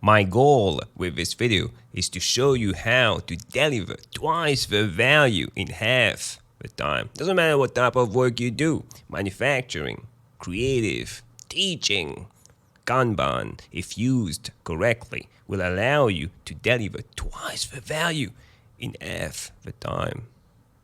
My goal with this video is to show you how to deliver twice the value in half the time. Doesn't matter what type of work you do, manufacturing, creative, teaching, Kanban, if used correctly, will allow you to deliver twice the value in half the time.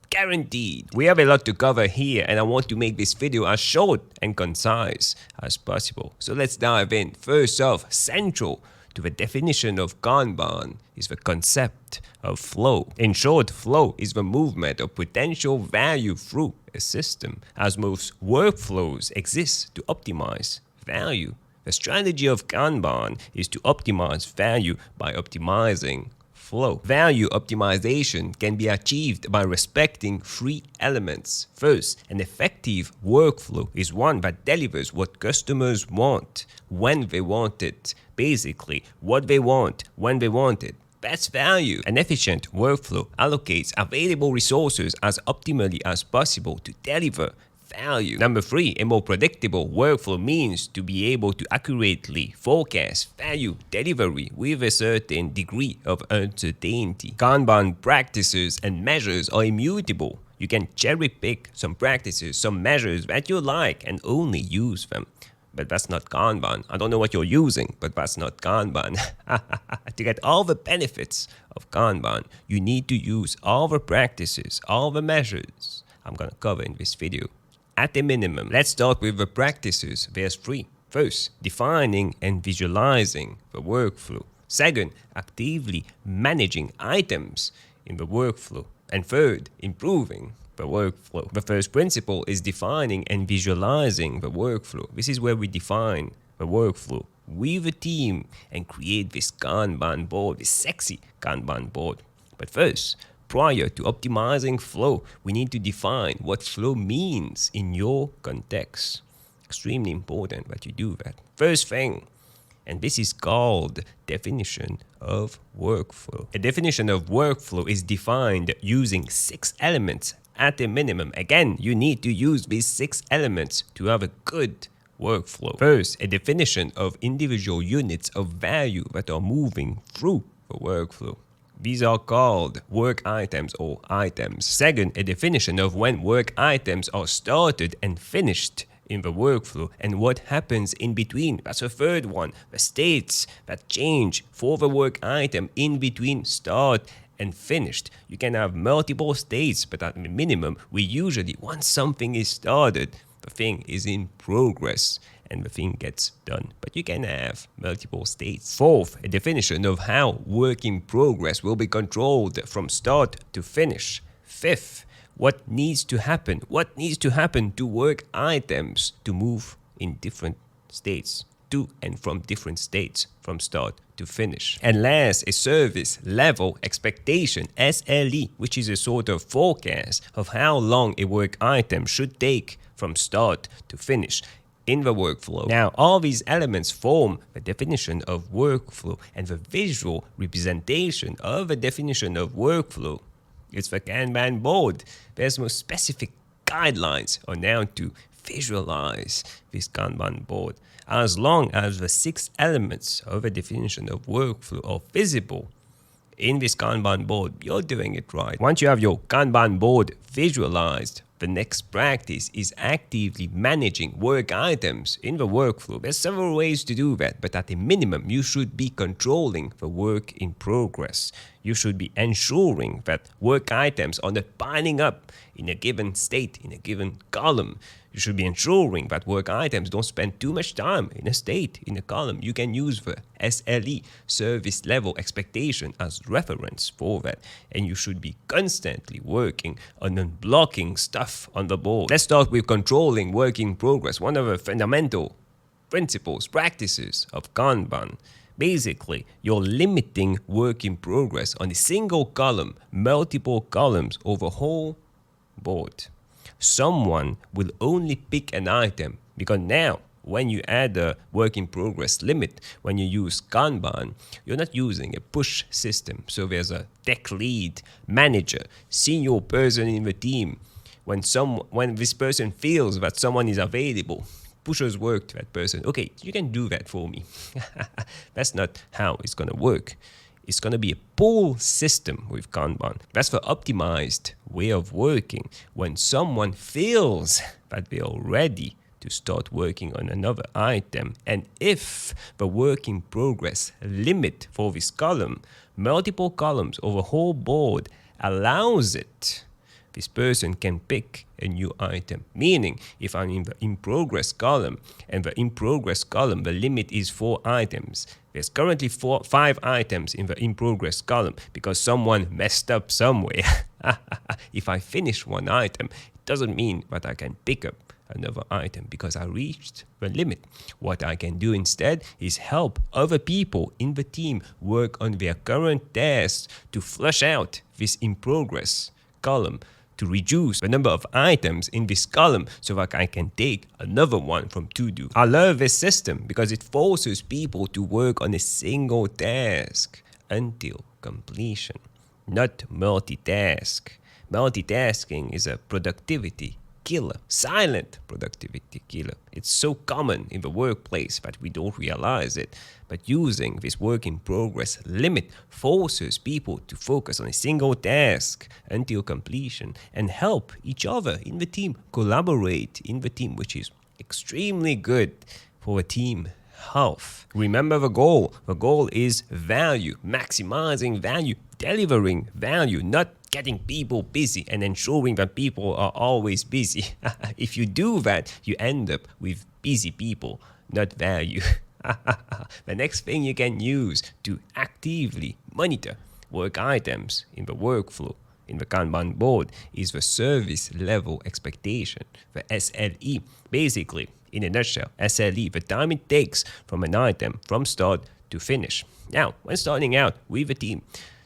Guaranteed. We have a lot to cover here and I want to make this video as short and concise as possible. So let's dive in. First off, central to the definition of Kanban is the concept of flow. In short, flow is the movement of potential value through a system, as most workflows exist to optimize value. The strategy of Kanban is to optimize value by optimizing flow. Value optimization can be achieved by respecting three elements. First, an effective workflow is one that delivers what customers want, when they want it. Basically, what they want, when they want it. That's value. An efficient workflow allocates available resources as optimally as possible to deliver value. Number three, a more predictable workflow means to be able to accurately forecast value delivery with a certain degree of uncertainty. Kanban practices and measures are immutable. You can cherry pick some practices, some measures that you like and only use them. But that's not Kanban. I don't know what you're using, but that's not Kanban. To get all the benefits of Kanban, you need to use all the practices, all the measures I'm going to cover in this video. At a minimum, let's start with the practices. There's three. First, defining and visualizing the workflow. Second, actively managing items in the workflow. And third, improving the workflow. The first principle is defining and visualizing the workflow. This is where we define the workflow with a team and create this Kanban board, this sexy Kanban board. But first, prior to optimizing flow, we need to define what flow means in your context. Extremely important that you do that. First thing, and this is called definition of workflow. A definition of workflow is defined using 6 elements at a minimum. Again, you need to use these 6 elements to have a good workflow. First, a definition of individual units of value that are moving through the workflow. These are called work items or items. Second, a definition of when work items are started and finished in the workflow and what happens in between. That's the third one. The states that change for the work item in between start and finished. You can have multiple states, but at the minimum, we usually, once something is started, the thing is in progress and the thing gets done. But you can have multiple states. Fourth, a definition of how work in progress will be controlled from start to finish. Fifth, what needs to happen? What needs to happen to work items to move in different states, to and from different states, from start to finish. And last, a service level expectation, SLE, which is a sort of forecast of how long a work item should take from start to finish in the workflow. Now, all these elements form the definition of workflow, and the visual representation of the definition of workflow is the Kanban board. There's more specific guidelines on how to visualize this Kanban board. As long as the 6 elements of a definition of workflow are visible in this Kanban board, you're doing it right. Once you have your Kanban board visualized, the next practice is actively managing work items in the workflow. There's several ways to do that, but at a minimum, you should be controlling the work in progress. You should be ensuring that work items are not piling up in a given state, in a given column. You should be ensuring that work items don't spend too much time in a state, in a column. You can use the SLE, service level expectation, as reference for that. And you should be constantly working on unblocking stuff on the board. Let's start with controlling work in progress. One of the fundamental principles, practices of Kanban. Basically, you're limiting work in progress on a single column, multiple columns over whole board. Someone will only pick an item because now when you add a work in progress limit, when you use Kanban, you're not using a push system. So there's a tech lead, manager, senior person in the team. When this person feels that someone is available pushes work to that person. Okay, you can do that for me. That's not how it's going to work. It's going to be a pull system with Kanban. That's the optimized way of working. When someone feels that they are ready to start working on another item, and if the work in progress limit for this column, multiple columns over the whole board allows it, this person can pick a new item. Meaning, if I'm in the in progress column, and the in progress column, the limit is 4 items. There's currently 5 items in the in progress column because someone messed up somewhere. If I finish one item, it doesn't mean that I can pick up another item because I reached the limit. What I can do instead is help other people in the team work on their current tasks to flush out this in progress column, to reduce the number of items in this column so that I can take another one from to do. I love this system because it forces people to work on a single task until completion, not multitask. Multitasking is a productivity killer, silent productivity killer. It's so common in the workplace that we don't realize it. But using this work in progress limit forces people to focus on a single task until completion and help each other in the team, collaborate in the team, which is extremely good for a team health. Remember the goal. The goal is value, maximizing value, delivering value, not getting people busy and ensuring that people are always busy. If you do that, you end up with busy people, not value. The next thing you can use to actively monitor work items in the workflow in the Kanban board is the service level expectation, the SLE. Basically, in a nutshell, SLE, the time it takes from an item from start to finish. Now, when starting out with a team,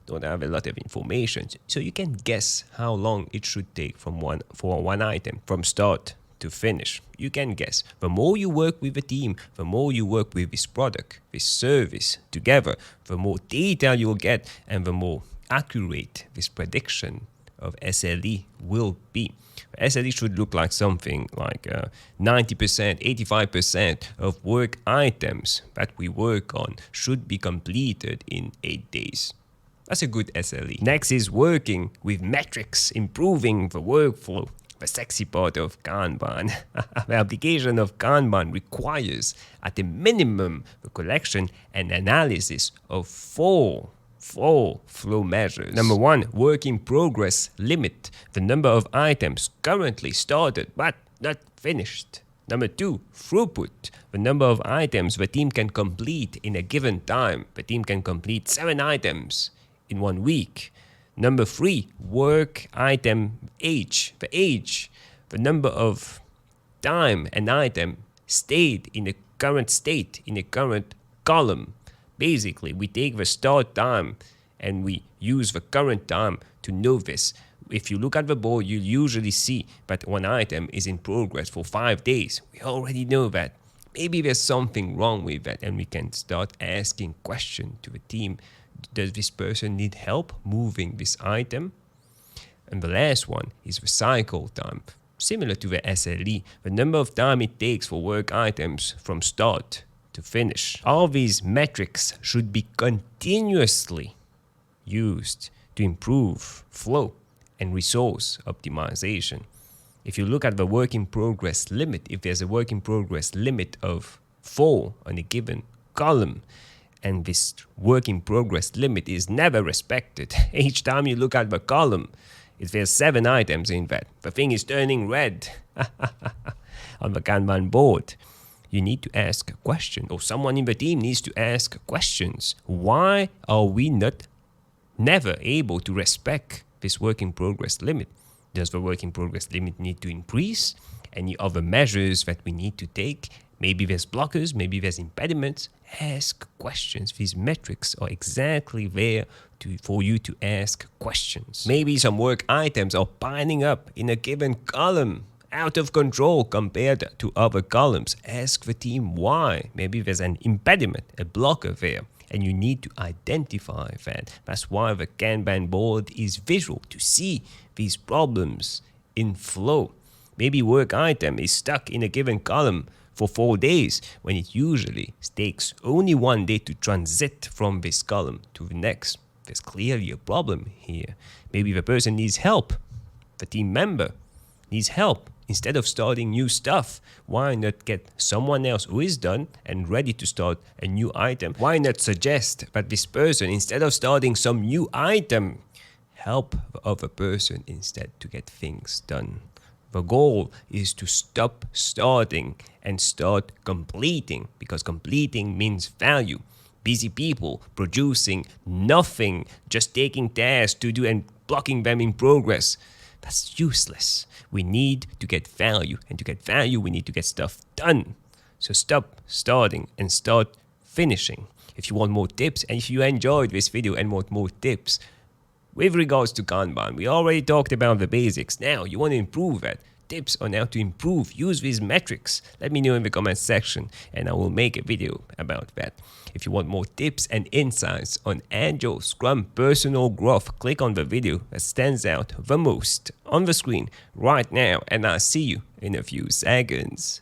don't have a lot of information, so you can guess how long it should take for one item from start to finish. You can guess. The more you work with a team, the more you work with this product, this service together, the more data you'll get and the more accurate this prediction of SLE will be. SLE should look like something like 90%, 85% of work items that we work on should be completed in 8 days. That's a good SLE. Next is working with metrics, improving the workflow. The sexy part of Kanban. The application of Kanban requires, at a minimum, the collection and analysis of four flow measures. Number 1, work in progress limit, the number of items currently started but not finished. Number 2, throughput, the number of items the team can complete in a given time. The team can complete 7 items in 1 week. Number 3, work item age, the number of time an item stayed in the current state, in the current column. Basically, we take the start time and we use the current time to know this. If you look at the board, you'll usually see that one item is in progress for 5 days. We already know that. Maybe there's something wrong with that, and we can start asking questions to the team. Does this person need help moving this item? And the last one is the cycle time. Similar to the SLE, the number of time it takes for work items from start to finish. All these metrics should be continuously used to improve flow and resource optimization. If you look at the work in progress limit, if there's a work in progress limit of 4 on a given column, and this work in progress limit is never respected. Each time you look at the column, if there's 7 items in that, the thing is turning red on the Kanban board. You need to ask a question, or someone in the team needs to ask questions. Why are we never able to respect this work in progress limit? Does the work in progress limit need to increase? Any other measures that we need to take? Maybe there's blockers, maybe there's impediments. Ask questions. These metrics are exactly there for you to ask questions. Maybe some work items are piling up in a given column, out of control compared to other columns. Ask the team why. Maybe there's an impediment, a blocker there, and you need to identify that. That's why the Kanban board is visual, to see these problems in flow. Maybe work item is stuck in a given column for 4 days when it usually takes only 1 day to transit from this column to the next. There's clearly a problem here. Maybe the person needs help. The team member needs help. Instead of starting new stuff, why not get someone else who is done and ready to start a new item? Why not suggest that this person, instead of starting some new item, help the other person instead to get things done? The goal is to stop starting and start completing, because completing means value. Busy people producing nothing, just taking tasks to do and blocking them in progress. That's useless. We need to get value, and to get value, we need to get stuff done. So stop starting and start finishing. If you want more tips, and if you enjoyed this video and want more tips with regards to Kanban, we already talked about the basics. Now you want to improve that. Tips on how to improve, use these metrics. Let me know in the comments section and I will make a video about that. If you want more tips and insights on Agile, Scrum, personal growth, click on the video that stands out the most on the screen right now, and I'll see you in a few seconds.